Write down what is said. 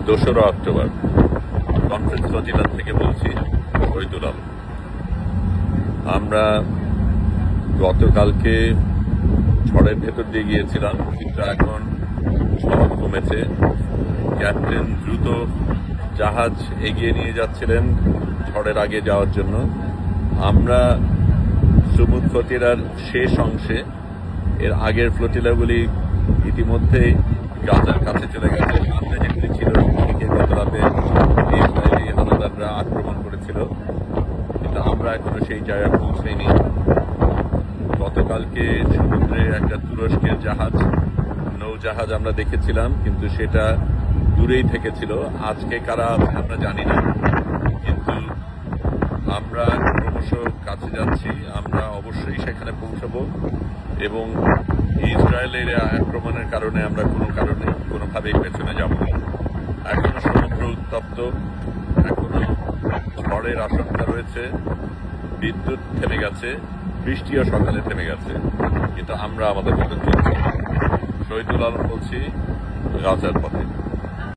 2রা October conference ফজিলাত থেকে বলছি শহীদুল আলম। আমরা গতকালকে ঝড়ের ভেতর দিয়ে গিয়েছিলাম, কিন্তু এখন ঝড় কমেছে। ক্যাপ্টেন দ্রুত জাহাজ এগিয়ে নিয়ে যাচ্ছিলেন ঝড়ের আগে যাওয়ার জন্য। আমরা সুমুদ ফতিরার শেষ অংশে, এর আগের ফ্লোটিলাগুলি ইতিমধ্যে গাজার কাছে চলে গেছে। সামনে যেগুলি ছিল সেদিকে গত রাতে ইসরায়েলি হানাদাররা আক্রমণ করেছিল, কিন্তু আমরা এখনো সেই জায়গায় পৌঁছাইনি। গতকালকে সমুদ্রে একটা তুরস্কের নৌজাহাজ আমরা দেখেছিলাম, কিন্তু সেটা দূরেই থেকেছিল। আজকে কারা আমরা জানি না, কিন্তু আমরা ক্রমশ কাছে যাচ্ছি। আমরা অবশ্যই সেখানে পৌঁছাবো এবং ইসরায়েলের আক্রমণের কারণে আমরা কোনোভাবেই পেছনে যাব না। এখনো সমুদ্র উত্তপ্ত, এখনো ঝড়ের আশঙ্কা রয়েছে। বিদ্যুৎ থেমে গেছে, বৃষ্টিও সকালে থেমে গেছে, কিন্তু আমরা আমাদের মতো চলছি। শহীদুল আলম বলছি, গাজার পথে।